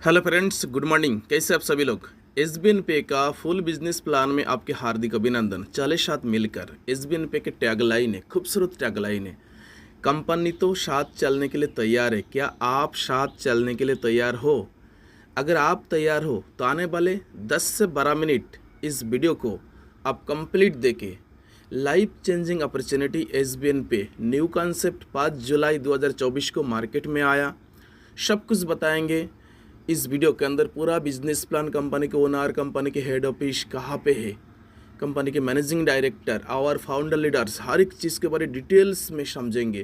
Hello friends, good morning. कैसे आप सभी लोग। एसबीएन पे का फुल बिजनेस प्लान में आपके हार्दिक अभिनंदन। चले साथ मिलकर एसबीएन पे के टैगलाइन है, खूबसूरत टैगलाइन है, कंपनी तो साथ चलने के लिए तैयार है। क्या आप साथ चलने के लिए तैयार हो? अगर आप तैयार हो तो आने वाले 10 से 12 मिनट इस वीडियो को आप कंप्लीट देके लाइफ चेंजिंग अपॉर्चुनिटी एसबीएन पे न्यू कॉन्सेप्ट 5 जुलाई 2024 को मार्केट में आया, सब कुछ बताएंगे इस वीडियो के अंदर। पूरा बिजनेस प्लान, कंपनी के ओनर, कंपनी के हेड ऑफिस कहाँ पे है, कंपनी के मैनेजिंग डायरेक्टर और फाउंडर लीडर्स, हर एक चीज़ के बारे डिटेल्स में समझेंगे।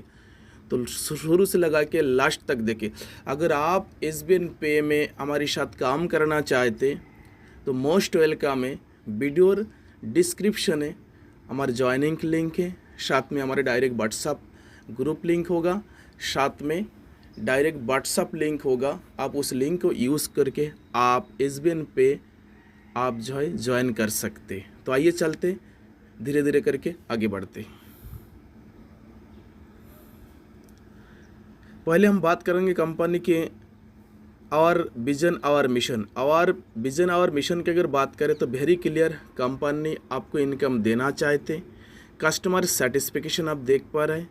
तो शुरू से लगा के लास्ट तक देखें। अगर आप एसबीएन पे में हमारे साथ काम करना चाहते तो मोस्ट वेलकम है। वीडियो डिस्क्रिप्शन है, हमारे ज्वाइनिंग लिंक है, साथ में हमारे डायरेक्ट व्हाट्सअप ग्रुप लिंक होगा, साथ में डायरेक्ट व्हाट्सअप लिंक होगा। आप उस लिंक को यूज़ करके आप एसबीएन पे आप जो है ज्वाइन कर सकते। तो आइए चलते धीरे धीरे करके आगे बढ़ते। पहले हम बात करेंगे कंपनी के और विजन और मिशन। और विजन और मिशन की अगर बात करें तो वेरी क्लियर, कंपनी आपको इनकम देना चाहते, कस्टमर सेटिस्फिकेशन आप देख पा रहे हैं,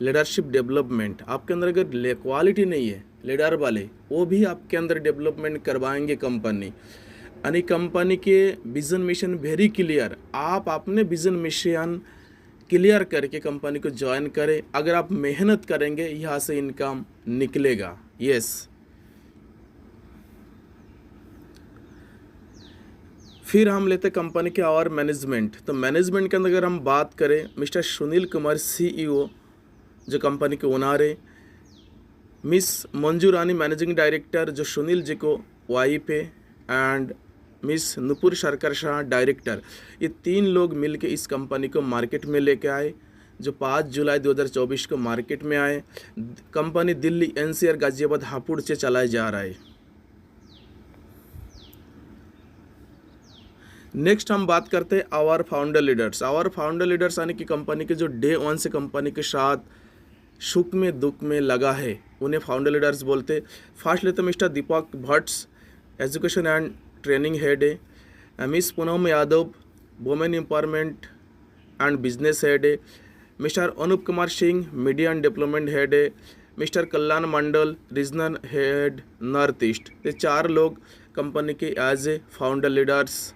लीडरशिप डेवलपमेंट आपके अंदर अगर क्वालिटी नहीं है लीडर वाले, वो भी आपके अंदर डेवलपमेंट करवाएंगे कंपनी। यानी कंपनी के विजन मिशन वेरी क्लियर, आप अपने विजन मिशन क्लियर करके कंपनी को ज्वाइन करें। अगर आप मेहनत करेंगे यहाँ से इनकम निकलेगा। यस, फिर हम लेते कंपनी के और मैनेजमेंट। तो मैनेजमेंट के अंदर अगर हम बात करें, मिस्टर सुनील कुमार सीईओ जो कंपनी के ओनर है, miss Manju Rani managing director जो सुनील जी को वाइफ है, एंड मिस नुपुर सरकार शाह डायरेक्टर, ये 3 लोग मिलके इस कंपनी को मार्केट में लेके आए, जो 5 जुलाई 2024 को मार्केट में आए। कंपनी दिल्ली, एनसीआर, गाजियाबाद, हापुड़ से चलाया जा रहा है। नेक्स्ट हम बात करते हैं our founder leaders. Our founder leaders यानी कि कंपनी के जो डे 1 से कंपनी के साथ सुख में दुख में लगा है, उन्हें फाउंडर लीडर्स बोलते। फर्स्ट लेते mister Deepak Bhatt, education and training head है। Miss Poonam Yadav, women empowerment and business head है। Mister Anoop Kumar Singh, media and development head है। Mister Kalyan Mandal, regional head north east. ये 4 लोग कंपनी के as a founder leaders.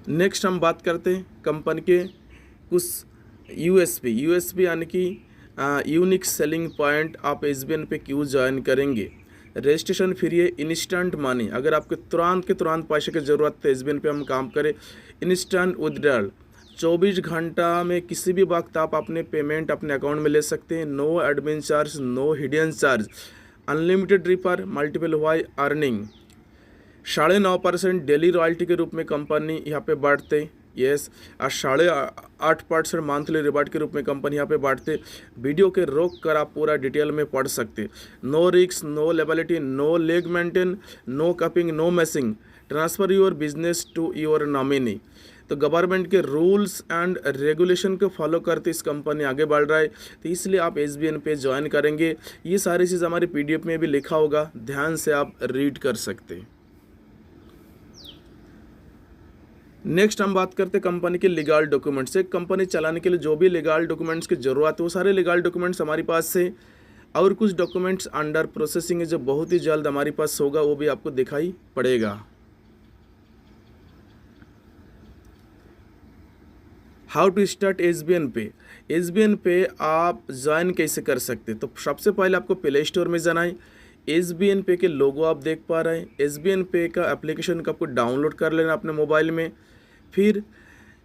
Next हम बात करते हैं कंपनी के कुछ यूएसपी यानी कि यूनिक सेलिंग पॉइंट। आप एसबीएन पे क्यों ज्वाइन करेंगे? रजिस्ट्रेशन फ्री है, इंस्टेंट मनी, अगर आपको तुरंत के तुरंत पैसे की ज़रूरत है एसबीएन पे हम काम करें। इंस्टेंट विड्रॉल, 24 घंटा में किसी भी वक्त आप अपने पेमेंट अपने अकाउंट में ले सकते हैं। No admin charge, no hidden charge, unlimited refer, multiple way earning. 9.5% daily royalty के रूप में कंपनी यहाँ पे बांटते। यस, और 8.5% मंथली रिवार्ड के रूप में कंपनी यहाँ पे बांटते। वीडियो के रोक कर आप पूरा डिटेल में पढ़ सकते। No risk, no liability, no leg maintain, no capping, no messing, transfer your business to your nominee. तो गवर्नमेंट के रूल्स एंड रेगुलेशन को फॉलो करते इस कंपनी आगे बढ़ रहा है, तो इसलिए आप एसबीएन पे ज्वाइन करेंगे। ये सारी चीज़ हमारी पीडीएफ में भी लिखा होगा, ध्यान से आप रीड कर सकते। नेक्स्ट हम बात करते हैं कंपनी के लीगल डॉक्यूमेंट्स। एक कंपनी चलाने के लिए जो भी लीगल डॉक्यूमेंट्स की ज़रूरत है वो सारे लीगल डॉक्यूमेंट्स हमारे पास से, और कुछ डॉक्यूमेंट्स अंडर प्रोसेसिंग है जो बहुत ही जल्द हमारे पास होगा, वो भी आपको दिखाई पड़ेगा। हाउ टू स्टार्ट एसबीएन पे। एसबीएन पे आप ज्वाइन कैसे कर सकते? तो सबसे पहले आपको प्ले स्टोर में जाना है। एसबीएन पे के लोगो आप देख पा रहे हैं। एसबीएन पे का एप्लीकेशन को आपको डाउनलोड कर लेना अपने मोबाइल में। फिर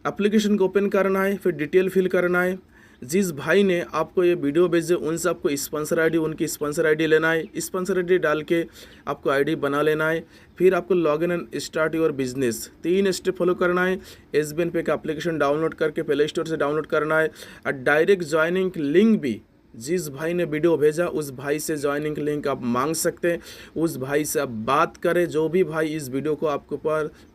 एप्लीकेशन को ओपन करना है, फिर डिटेल फिल करना है। जिस भाई ने आपको ये वीडियो भेजे उनसे आपको स्पॉन्सर आईडी, उनकी स्पॉन्सर आईडी लेना है। स्पॉन्सर आईडी डाल के आपको आईडी बना लेना है। फिर आपको login and start your business, 3 step follow करना है। एसबीएन पे का एप्लीकेशन डाउनलोड करके प्ले स्टोर से डाउनलोड करना है, और डायरेक्ट ज्वाइनिंग लिंक भी जिस भाई ने वीडियो भेजा उस भाई से ज्वाइनिंग लिंक आप मांग सकते हैं। उस भाई से आप बात करें, जो भी भाई इस वीडियो को आपके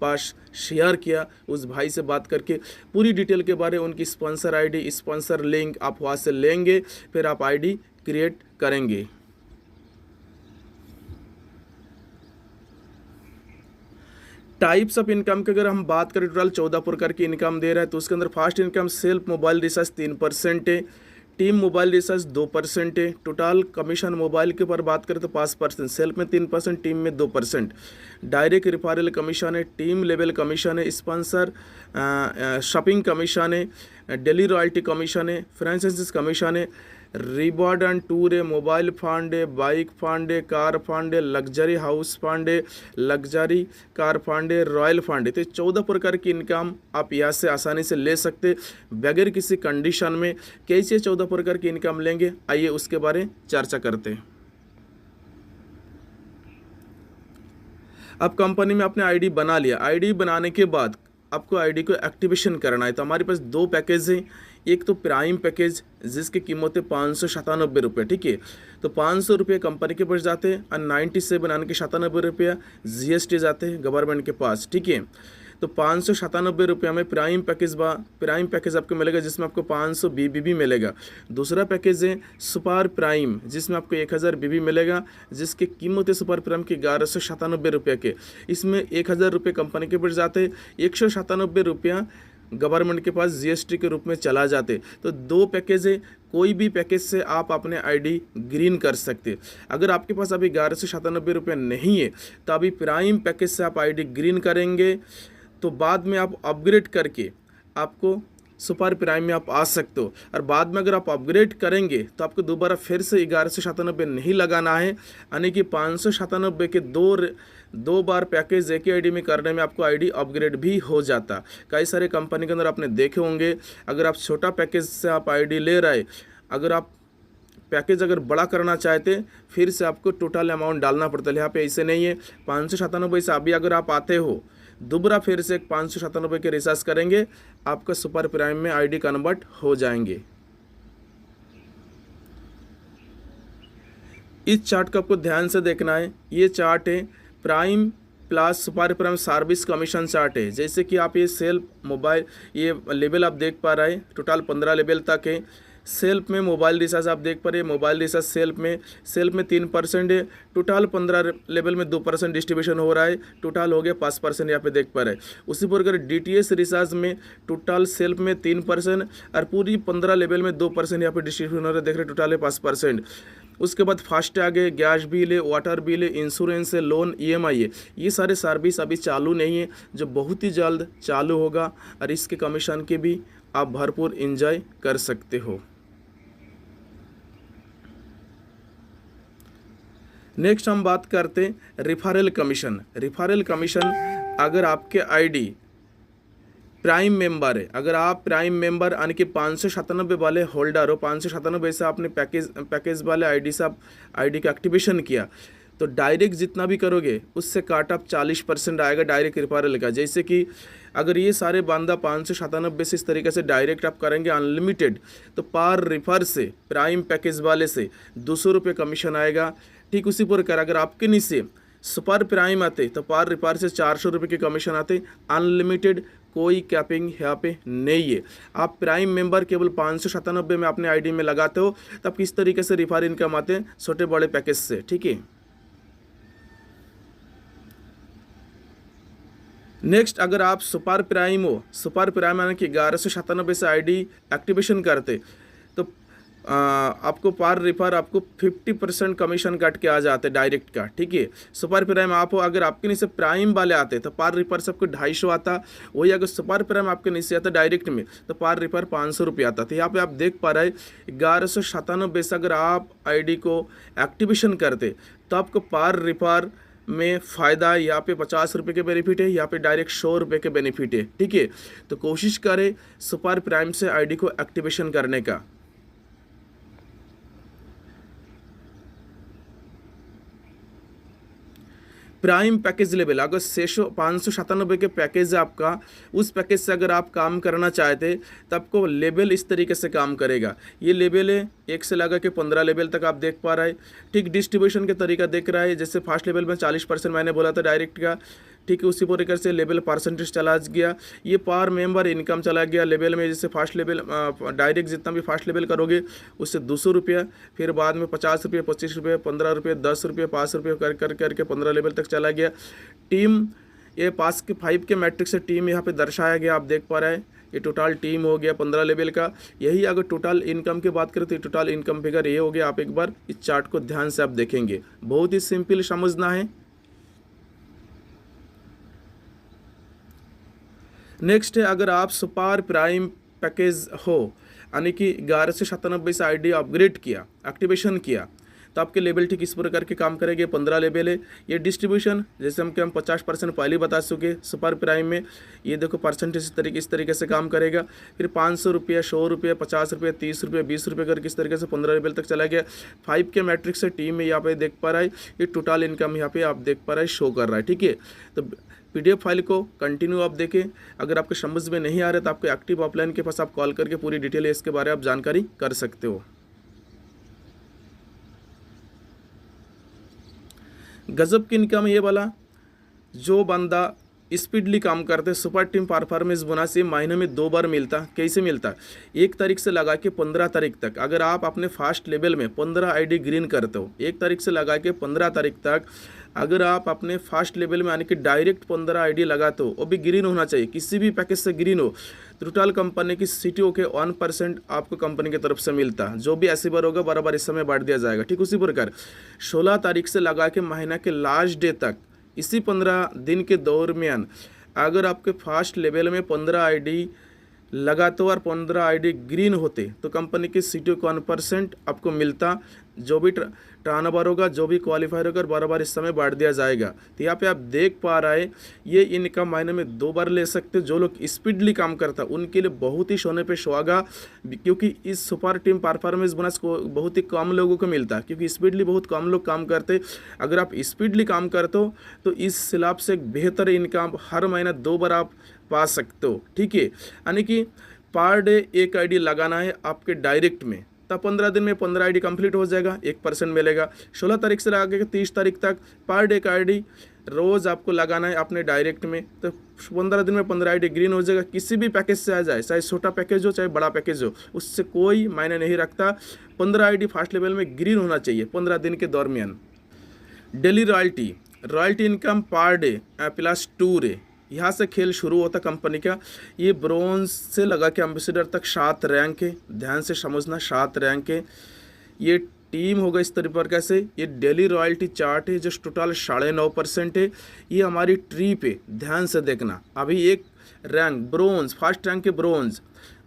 पास शेयर किया उस भाई से बात करके पूरी डिटेल के बारे में, उनकी स्पॉन्सर आईडी, स्पॉन्सर लिंक आप वहाँ से लेंगे, फिर आप आईडी क्रिएट करेंगे। टाइप्स ऑफ इनकम की अगर हम बात करें, टोटल 14 प्रकार की इनकम दे रहा है। तो उसके अंदर first income self mobile recharge 3% है, टीम मोबाइल रिचार्ज 2% है, टोटल कमीशन मोबाइल के ऊपर बात करें तो 5%, सेल्फ में 3%, टीम में 2%, डायरेक्ट रिफरल कमीशन है, टीम लेवल कमीशन है, स्पॉन्सर शॉपिंग कमीशन है, डेली रॉयल्टी कमीशन है, फ्रेंचाइजीज कमीशन है, रिवॉर्ड एंड टूर है, मोबाइल फंड है, बाइक फंड है, कार फंड है, लग्जरी हाउस फंड है, लग्जरी कार फंड है, रॉयल फंड है। तो 14 प्रकार की इनकम आप यहाँ से आसानी से ले सकते बगैर किसी कंडीशन में। कैसे 14 प्रकार की इनकम लेंगे, आइए उसके बारे में चर्चा करते हैं। अब कंपनी में आपने आईडी बना लिया, आईडी बनाने के बाद आपको आईडी को एक्टिवेशन करना है। तो हमारे पास दो पैकेज हैं, एक तो प्राइम पैकेज जिसकी कीमत है 597 रुपये, ठीक है। तो 500 रुपये कंपनी के पास जाते हैं और 97 यानी कि 97 रुपया GST जाते हैं गवर्नमेंट के पास, ठीक है। तो 597 रुपये में प्राइम पैकेज आपको मिलेगा जिसमें आपको 500 BBB मिलेगा। दूसरा पैकेज है सुपर प्राइम जिसमें आपको 1000 BB मिलेगा, जिसकी कीमत है सुपर प्राइम की 1197 रुपये के। इसमें 1000 रुपये कंपनी के पास जाते, 197 रुपया गवर्नमेंट के पास GST के रूप में चला जाते। तो दो पैकेज है, कोई भी पैकेज से आप अपने आईडी ग्रीन कर सकते। अगर आपके पास अभी 1197 रुपये नहीं है तो अभी प्राइम पैकेज से आप आईडी ग्रीन करेंगे तो बाद में आप अपग्रेड करके आपको सुपर प्राइम में आप आ सकते हो। और बाद में अगर आप अपग्रेड करेंगे तो आपको दोबारा फिर से 1197 नहीं लगाना है, यानी कि 597 के दो बार पैकेज एक ही आईडी में करने में आपको आईडी अपग्रेड भी हो जाता। कई सारे कंपनी के अंदर आपने देखे होंगे, अगर आप छोटा पैकेज से आप आईडी ले रहे, अगर आप पैकेज अगर बड़ा करना चाहते फिर से आपको टोटल अमाउंट डालना पड़ता है। यहाँ पे ऐसे नहीं है, 597 से अभी अगर आप आते हो दोबारा फिर से 597 के रिचार्ज करेंगे, आपका सुपर प्राइम में आईडी कन्वर्ट हो जाएंगे। इस चार्ट को आपको ध्यान से देखना है। ये चार्ट है prime plus super prime service commission chart है। जैसे कि आप ये सेल्फ मोबाइल ये लेवल आप देख पा रहे हैं, टोटल 15 लेवल तक है। सेल्फ में मोबाइल रिचार्ज आप देख पा रहे हैं, मोबाइल रिचार्ज सेल्फ में 3% है, टोटल 15 लेवल में 2% डिस्ट्रीब्यूशन हो रहा है, टोटल हो गया 5% यहाँ पे देख पा रहे हैं। उसी प्रकार DTH रिचार्ज में टोटल सेल्फ में 3% और पूरी 15 लेवल में 2% यहाँ पे डिस्ट्रीब्यूशन हो रहा है, देख रहे टोटल है 5%। उसके बाद फास्टैग है, गैस बिल है, वाटर बिल है, इंश्योरेंस है, लोन EMI है। ये सारे सर्विस अभी चालू नहीं है, जो बहुत ही जल्द चालू होगा और इसके कमीशन के भी आप भरपूर एंजॉय कर सकते हो। नेक्स्ट हम बात करते हैं रिफरल कमीशन। रिफरल कमीशन अगर आपके आईडी प्राइम मेंबर है, अगर आप प्राइम मेंबर यानी कि 597 वाले होल्डर हो, 597 से आपने पैकेज वाले आईडी से आप आईडी का एक्टिवेशन किया तो डायरेक्ट जितना भी करोगे उससे काट आप 40% आएगा डायरेक्ट रिफरल का। जैसे कि अगर ये सारे बांदा 597 से इस तरीके से डायरेक्ट आप करेंगे अनलिमिटेड तो पर रिफर से प्राइम पैकेज वाले से 200 रुपये कमीशन आएगा। ठीक उसी प्रकार अगर आपके नीचे सुपर प्राइम आते तो पर रिफर से 400 रुपये के कमीशन आते। अनलिमिटेड कोई कैपिंग यहाँ पे नहीं है। आप प्राइम मेंबर केवल 597 में अपने आईडी में लगाते हो तब किस तरीके से रिफर इनकम आते हैं छोटे बड़े पैकेज से, ठीक है। नेक्स्ट अगर आप सुपर प्राइम हो, सुपर प्राइम यानी कि 1197 से आईडी एक्टिवेशन करते तो आपको पर रिफर आपको 50% कमीशन कट के आ जाते डायरेक्ट का, ठीक है। सुपर प्राइम आप हो, अगर आपके नीचे प्राइम वाले आते तो पर रिफर सबको 250 आता। वही अगर सुपर प्राइम आपके नीचे आता डायरेक्ट में तो पर रिफर 500 रुपये आता। तो यहाँ पे आप देख पा रहे 1197 से अगर आप आईडी को एक्टिवेशन करते तो आपको पर रिफर में फ़ायदा यहाँ पे 50 रुपये के बेनिफिट है, यहाँ पे डायरेक्ट 100 रुपये के बेनिफिट है, ठीक है। तो कोशिश करें सुपर प्राइम से आईडी को एक्टिवेशन करने का। प्राइम पैकेज लेवल अगर 597 के पैकेज है आपका, उस पैकेज से अगर आप काम करना चाहते तो आपको लेवल इस तरीके से काम करेगा। ये लेवल है 1 से लगा के 15 लेवल तक आप देख पा रहे हैं, ठीक। डिस्ट्रीब्यूशन के तरीका देख रहा है, जैसे फर्स्ट लेवल में 40% मैंने बोला था डायरेक्ट का, ठीक है। उसी प्रकार से लेवल परसेंटेज चला गया, ये पर मेंबर इनकम चला गया लेवल में। जैसे फर्स्ट लेवल डायरेक्ट जितना भी फर्स्ट लेवल करोगे उससे 200 रुपया, फिर बाद में 50 रुपये, 25 रुपये, 15 रुपये, 10 रुपये, 5 रुपये करके 15 लेवल तक चला गया। टीम ये पास के 5 के मैट्रिक्स से टीम यहाँ पे दर्शाया गया, आप देख पा रहे हैं। ये टोटल टीम हो गया 15 लेवल का। यही अगर टोटल इनकम की बात करें तो टोटल इनकम फिगर ये हो गया। आप एक बार इस चार्ट को ध्यान से आप देखेंगे, बहुत ही सिंपल समझना है। नेक्स्ट है, अगर आप सुपर प्राइम पैकेज हो यानी कि 11 से 97 से आईडी अपग्रेड किया, एक्टिवेशन किया, तो आपके लेवल ठीक इस प्रकार के काम करेंगे। 15 लेवल है। ये डिस्ट्रीब्यूशन जैसे हम 50% पहले बता चुके सुपर प्राइम में, ये देखो परसेंटेज इस तरीके से काम करेगा। फिर 500 रुपये, 100 रुपये, 50 रुपये, 30 रुपये, 20 रुपये करके इस तरीके से 15 लेवल तक चला गया। 5 के मैट्रिक्स से टीम में यहाँ पे देख पा रहा है, ये टोटल इनकम यहाँ पे आप देख पा रहे हैं, शो कर रहा है। ठीक है, तो PDF फाइल को कंटिन्यू आप देखें। अगर आपके समझ में नहीं आ रहा तो आपके एक्टिव ऑफलाइन के पास आप कॉल करके पूरी डिटेल इसके बारे में आप जानकारी कर सकते हो। गजब की इनकम ये वाला, जो बंदा स्पीडली काम करते सुपर टीम परफॉर्मेंस बोनस ये महीने में 2 बार मिलता। कैसे मिलता? 1 तारीख से लगा के 15 तारीख तक। अगर आप अपने फास्ट लेवल में 15 आईडी ग्रीन करते हो, 1 तारीख से लगा के 15 तारीख तक अगर आप अपने फास्ट लेवल में यानी कि डायरेक्ट 15 आईडी लगाते हो, वो भी ग्रीन होना चाहिए, किसी भी पैकेज से ग्रीन हो, टोटल कंपनी की CTO के 1% आपको कंपनी की तरफ से मिलता। जो भी अचीवर होगा बराबर इस समय बांट दिया जाएगा। ठीक उसी प्रकार 16 तारीख से लगा के महीना के लास्ट डे तक, इसी 15 दिन के दरमियान अगर आपके फास्ट लेवल में 15 आईडी लगाते हो और 15 आईडी ग्रीन होते तो कंपनी के CTO को 1% आपको मिलता। जो भी टर्नओवर होगा, जो भी क्वालिफायर होगा, बराबर इस समय बांट दिया जाएगा। तो यहाँ पे आप देख पा रहे हैं, ये इनकम महीने में 2 बार ले सकते। जो लोग स्पीडली काम करता उनके लिए बहुत ही सोने पे सुहागा, क्योंकि इस सुपर टीम परफॉर्मेंस बोनस को बहुत ही कम लोगों को मिलता है, क्योंकि स्पीडली बहुत कम लोग काम करते। अगर आप स्पीडली काम करते हो तो इस हिसाब से एक बेहतर इनकम हर महीना 2 बार आप पा सकते हो। ठीक है, यानी कि पर डे 1 आईडी लगाना है आपके डायरेक्ट में, तब 15 दिन में 15 आईडी कंप्लीट हो जाएगा, 1% मिलेगा। 16 तारीख से लगा के 30 तारीख तक पर डे का आईडी रोज़ आपको लगाना है अपने डायरेक्ट में, तो 15 दिन में 15 आईडी ग्रीन हो जाएगा। किसी भी पैकेज से आ जाए, चाहे छोटा पैकेज हो चाहे बड़ा पैकेज हो, उससे कोई मायने नहीं रखता। 15 आईडी फास्ट लेवल में ग्रीन होना चाहिए 15 दिन के दरमियान। Daily royalty income per day +2 रे, यहाँ से खेल शुरू होता कंपनी का। ये ब्रोंज से लगा के एम्बेसडर तक 7 रैंक है, ध्यान से समझना, 7 रैंक है। ये टीम होगा इस तरीके से। ये डेली रॉयल्टी चार्ट है जो टोटल 9.5% है। ये हमारी ट्रिप है, ध्यान से देखना। अभी एक रैंक ब्रोंज, फर्स्ट रैंक के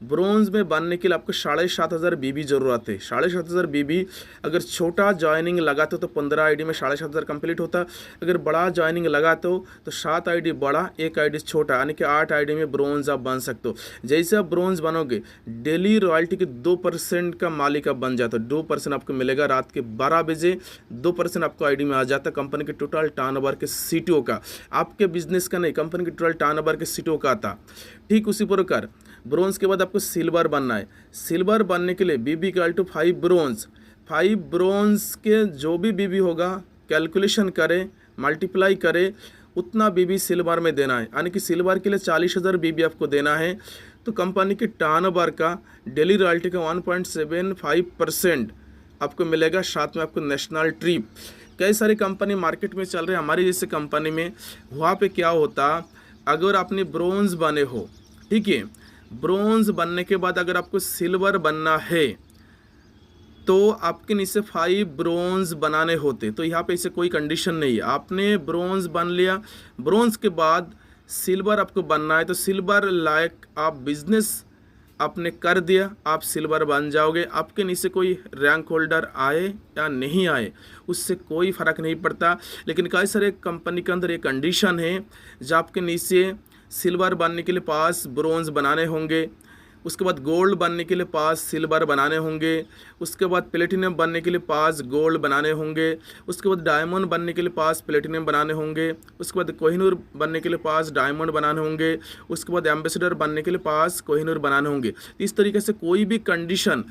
ब्रोंज में बनने के लिए आपको 7,500 BB जरूरत है। 7,500 BB अगर छोटा ज्वाइनिंग लगाते हो तो 15 आईडी में 7,500 कंप्लीट होता। अगर बड़ा ज्वाइनिंग लगाते हो तो 7 आईडी बड़ा, 1 आईडी छोटा, यानी कि 8 आईडी में ब्रोंज आप बन सकते हो। जैसे आप ब्रोंज बनोगे, डेली रॉयल्टी के 2% का मालिक आप बन जाते हो। 2% आपको मिलेगा रात के 12 बजे, 2% आपको आईडी में आ जाता है कंपनी के टोटल टर्नओवर के CTO का, आपके बिजनेस का नहीं, कंपनी के टोटल टर्नओवर के CTO का आता। ठीक उसी प्रकार ब्रोंज के बाद आपको सिल्वर बनना है। सिल्वर बनने के लिए BB = 5 ब्रोंज। 5 ब्रोंज के जो भी BB होगा कैलकुलेशन करें, मल्टीप्लाई करें, उतना BB सिल्वर में देना है। यानी कि सिल्वर के लिए 40,000 BB आपको देना है। तो कंपनी के टर्नओवर का डेली रॉयल्टी का 1.75% आपको मिलेगा। साथ में आपको नेशनल ट्रिप, कई सारी कंपनी मार्केट में चल रहे हैं। हमारी जैसे कंपनी में वहाँ पे क्या होता, अगर आपने ब्रोंज बने हो, ठीक है, ब्रोंज बनने के बाद अगर आपको सिल्वर बनना है तो आपके नीचे 5 ब्रोंज बनाने होते। तो यहाँ पे इसे कोई कंडीशन नहीं है, आपने ब्रोंज बन लिया, ब्रोंज के बाद सिल्वर आपको बनना है, तो सिल्वर लायक आप बिजनेस आपने कर दिया, आप सिल्वर बन जाओगे। आपके नीचे कोई रैंक होल्डर आए या नहीं आए उससे कोई फ़र्क नहीं पड़ता। लेकिन कई सारे कंपनी के अंदर एक कंडीशन है, जो आपके नीचे सिल्वर बनने के लिए 5 ब्रोंज बनाने होंगे, उसके बाद गोल्ड बनने के लिए 5 सिल्वर बनाने होंगे, उसके बाद प्लेटिनम बनने के लिए 5 गोल्ड बनाने होंगे, उसके बाद डायमंड बनने के लिए 5 प्लेटिनम बनाने होंगे, उसके बाद कोहिनूर बनने के लिए 5 डायमंड बनाने होंगे, उसके बाद एम्बेसडर बनने के लिए 5 कोहिनूर बनाने होंगे। इस तरीके से कोई भी कंडीशन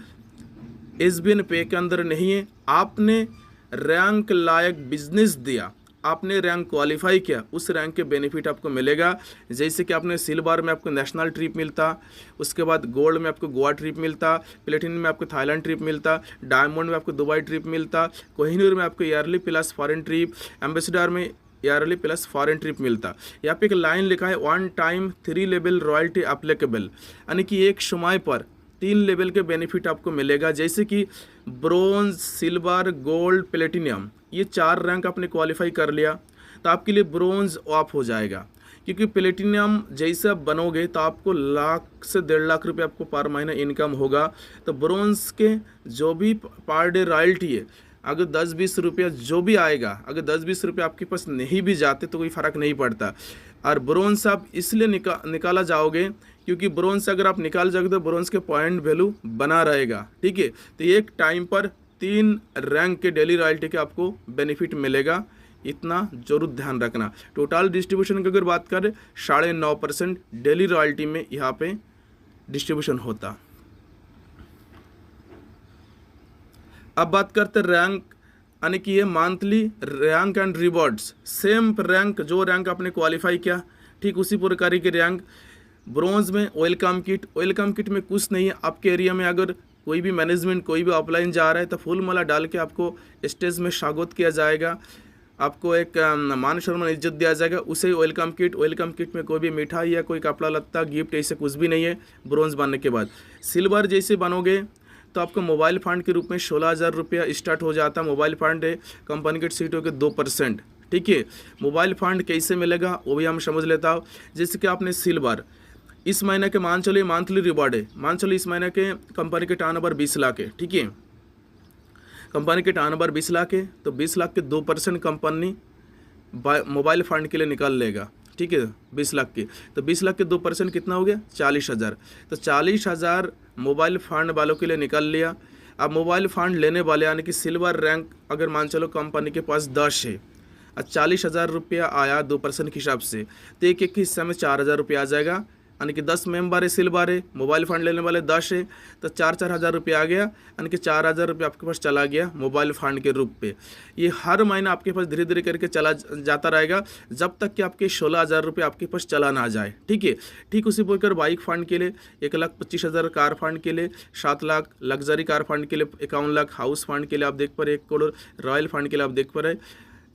SBN पे के अंदर नहीं है। आपने रैंक लायक बिजनेस दिया, आपने रैंक क्वालिफाई किया, उस रैंक के बेनिफिट आपको मिलेगा। जैसे कि आपने सिल्वर में आपको नेशनल ट्रिप मिलता, उसके बाद गोल्ड में आपको गोवा ट्रिप मिलता, प्लेटिनम में आपको थाईलैंड ट्रिप मिलता, डायमंड में आपको दुबई ट्रिप मिलता, कोहिनूर में आपको yearly plus foreign trip, ambassador में ईयरली प्लस फॉरेन ट्रिप मिलता। यहाँ पे एक लाइन लिखा है 1 टाइम 3 लेवल रॉयल्टी अप्लीकेबल, यानी कि एक समय पर 3 लेवल के बेनिफिट आपको मिलेगा, जैसे कि ब्रोंज, सिल्वर, गोल्ड, प्लेटिनियम, ये 4 रैंक आपने क्वालिफाई कर लिया तो आपके लिए ब्रोंज ऑफ हो जाएगा, क्योंकि प्लेटिनियम जैसे आप बनोगे तो आपको लाख से 1.5 लाख रुपये आपको पर महीना इनकम होगा। तो ब्रोंज के जो भी पर डे रॉयल्टी है, अगर 10-20 रुपया जो भी आएगा, अगर 10-20 रुपये आपके पास नहीं भी जाते तो कोई फ़र्क नहीं पड़ता। और ब्रोंज आप इसलिए निकाला जाओगे क्योंकि ब्रोंज से अगर आप निकाल जाओगे तो ब्रोंज के पॉइंट वैल्यू बना रहेगा, ठीक है। तो एक टाइम पर 3 रैंक के डेली रॉयल्टी के आपको बेनिफिट मिलेगा, इतना जरूर ध्यान रखना। टोटल डिस्ट्रीब्यूशन की अगर बात करें 9.5% डेली रॉयल्टी में यहाँ पे डिस्ट्रीब्यूशन होता। अब बात करते रैंक, यानी कि ये monthly rank and rewards. Same rank, जो रैंक आपने क्वालिफाई किया ठीक उसी प्रकार की रैंक। ब्रोंज में वेलकम किट में कुछ नहीं है। आपके एरिया में अगर कोई भी मैनेजमेंट, कोई भी ऑफलाइन जा रहा है तो फूल माला डाल के आपको स्टेज में स्वागत किया जाएगा, आपको एक मान सम्मान इज्जत दिया जाएगा, उसे वेलकम किट में कोई भी मिठाई या कोई कपड़ा लत्ता गिफ्ट ऐसे कुछ भी नहीं है ब्रोंज बनने के बाद। सिल्वर जैसे बनोगे तो आपको मोबाइल फंड के रूप में 16,000 रुपया स्टार्ट हो जाता। मोबाइल फंड है कंपनी के सीटों के 2%, ठीक है। मोबाइल फंड कैसे मिलेगा वो भी हम समझ लेता हूँ। जैसे कि आपने सिल्वर इस महीने के मान चलिए मंथली रिवॉर्ड है, मान चलिए इस महीने के कंपनी के टर्नओवर 20 लाख है, ठीक है। कंपनी के टर्नओवर 20 लाख है तो 20 लाख के 2% कंपनी मोबाइल फंड के लिए निकाल लेगा, ठीक है। 20 लाख के तो 20 लाख के 2% कितना हो गया 40,000। तो 40,000 मोबाइल फंड वालों के लिए निकाल लिया। अब मोबाइल फंड लेने वाले यानी कि सिल्वर रैंक अगर मान चलो कंपनी के पास 10 है और 40,000 रुपया आया 2% के हिसाब से, तो एक के हिस्सा में 4,000 रुपया आ जाएगा, यानी कि 10 मेंबर है सिल्वर है, मोबाइल फंड लेने वाले 10 है, तो 4-4 हज़ार रुपया आ गया, यानी कि 4,000 रुपया आपके पास चला गया मोबाइल फंड के रूप पे। ये हर महीना आपके पास धीरे धीरे करके चला जाता रहेगा जब तक कि आपके 16,000 रुपये आपके पास चला ना जाए, ठीक है। ठीक उसी प्रकार बाइक फंड के लिए 1,25,000, कार फंड के लिए 7 लाख, लग्जरी कार फंड के लिए 51 लाख, हाउस फंड के लिए आप देख पा रहे 1 करोड़, रॉयल फंड के लिए आप देख पा रहे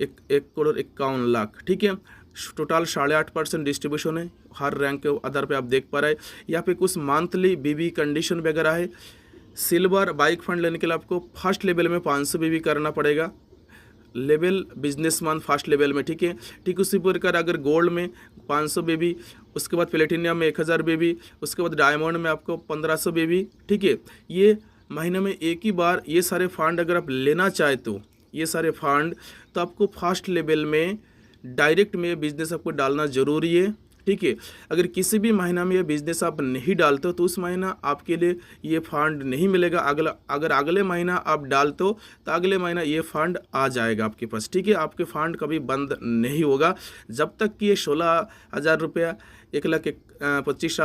1 करोड़ 51 लाख, ठीक है। टोटल 8.5% डिस्ट्रीब्यूशन है हर रैंक के आधार पे आप देख पा रहे हैं। यहाँ पे कुछ मंथली बीबी कंडीशन वगैरह है। सिल्वर बाइक फंड लेने के लिए आपको फर्स्ट लेवल में 500 बीबी करना पड़ेगा, लेवल बिजनेसमैन फर्स्ट लेवल में, ठीक है। ठीक उसी प्रकार अगर गोल्ड में 500 बीबी, उसके बाद प्लेटिनियम में 1,000 बीबी, उसके बाद डायमंड में आपको 1,500 बीबी, ठीक है। ये महीने में एक ही बार ये सारे फंड अगर आप लेना चाहे तो ये सारे फंड तो आपको फर्स्ट लेवल में डायरेक्ट में बिजनेस आपको डालना ज़रूरी है, ठीक है। अगर किसी भी महीना में ये बिजनेस आप नहीं डालते हो तो उस महीना आपके लिए ये फंड नहीं मिलेगा। अगर अगले महीना आप डालते हो तो अगले महीना ये फंड आ जाएगा आपके पास, ठीक है। आपके फंड कभी बंद नहीं होगा जब तक कि ये 16,000 रुपया, 1,25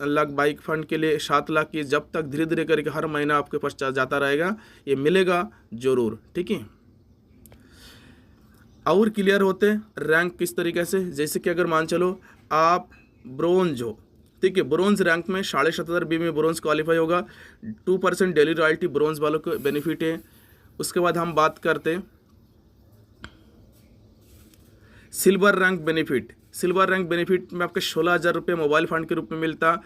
लाख बाइक फंड के लिए 7 लाख की, जब तक धीरे धीरे करके हर महीना आपके पास जाता रहेगा, ये मिलेगा ज़रूर, ठीक है। और क्लियर होते रैंक किस तरीके से, जैसे कि अगर मान चलो आप ब्रोंज हो, ठीक है। ब्रोंज रैंक में 7,500 बी में ब्रोंज क्वालिफाई होगा, 2% डेली रॉयल्टी ब्रोंज वालों को बेनिफिट है। उसके बाद हम बात करते silver rank benefit. Silver rank benefit में आपके 16,000 रुपये मोबाइल फंड के रूप में मिलता,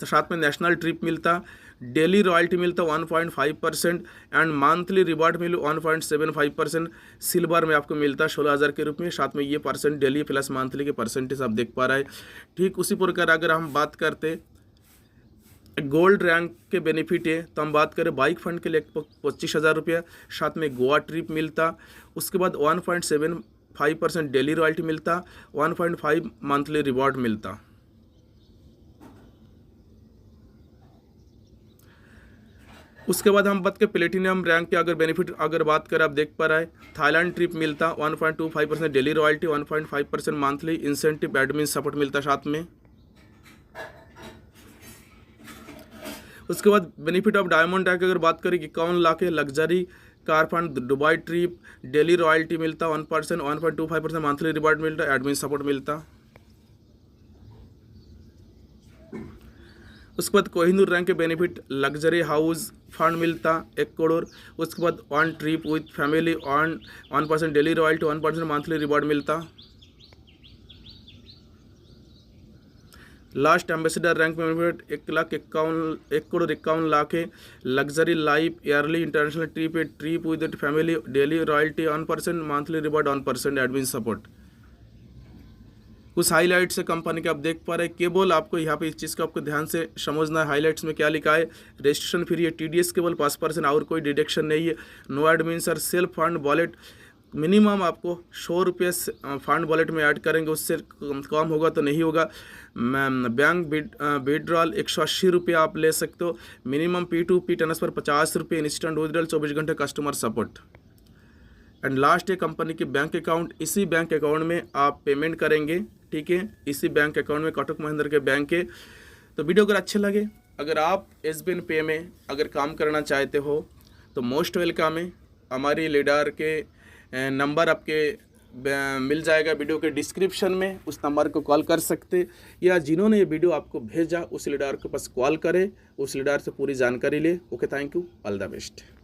साथ में नेशनल ट्रिप मिलता, डेली रॉयल्टी मिलता 1.5% एंड मंथली रिवार्ड मिले 1.75% सिल्वर में आपको मिलता 16,000 के रूप में, साथ में ये परसेंट डेली प्लस मंथली के परसेंटेज आप देख पा रहे हैं। ठीक उसी प्रकार अगर हम बात करते गोल्ड रैंक के बेनिफिट है तो हम बात करें बाइक फंड के लिए 25,000 रुपया, साथ में गोवा ट्रिप मिलता, उसके बाद 1.75% डेली रॉयल्टी मिलता, 1.5 मंथली रिवार्ड मिलता। उसके बाद हम बात करें प्लेटिनियम रैंक के अगर बेनिफिट अगर बात करें, आप देख पा रहे हैं थाईलैंड ट्रिप मिलता, 1.25% daily royalty, 1.5% monthly incentive admin support मिलता साथ में। उसके बाद बेनिफिट ऑफ डायमंड रैंक अगर बात करें 51 लाख है, luxury car fund, Dubai trip, daily royalty मिलता 1%, 1.25% मंथली रिवार्ड मिलता, एडमिन सपोर्ट मिलता। उसके बाद कोहिनूर रैंक के बेनिफिट लग्जरी हाउस फंड मिलता 1 करोड़, उसके बाद 1 trip with family, 1% daily royalty, 1% monthly reward मिलता। लास्ट एम्बेसडर रैंक में 1,51,51 है। Luxury life yearly international trip with family, daily royalty 1%, monthly reward 1%, admin support. कुछ हाईलाइट्स है कंपनी के आप देख पा रहे हैं। केवल आपको यहाँ पे इस चीज़ को आपको ध्यान से समझना है, हाईलाइट्स में क्या लिखा है। रजिस्ट्रेशन फ्री है, TDS केवल 5% और कोई डिडक्शन नहीं है। No admin sir, self fund wallet minimum आपको 100 रुपये फंड वॉलेट में ऐड करेंगे, उससे कम होगा तो नहीं होगा। बैंक विड्रॉल 180 रुपये आप ले सकते हो। मिनिमम P2P ट्रांसफर 50 रुपये, इंस्टेंट विड्रॉल 24 घंटे कस्टमर सपोर्ट। एंड लास्ट है कंपनी के बैंक अकाउंट, इसी बैंक अकाउंट में आप पेमेंट करेंगे, ठीक है। इसी बैंक अकाउंट में कोटक महिंद्रा के बैंक के। तो वीडियो अगर अच्छे लगे, अगर आप SBN पे में अगर काम करना चाहते हो तो मोस्ट वेलकम है। हमारी लीडर के नंबर आपके मिल जाएगा वीडियो के डिस्क्रिप्शन में, उस नंबर को कॉल कर सकते, या जिन्होंने ये वीडियो आपको भेजा उस लीडर के पास कॉल करें, उस लीडर से पूरी जानकारी ले। Okay, thank you, all the best.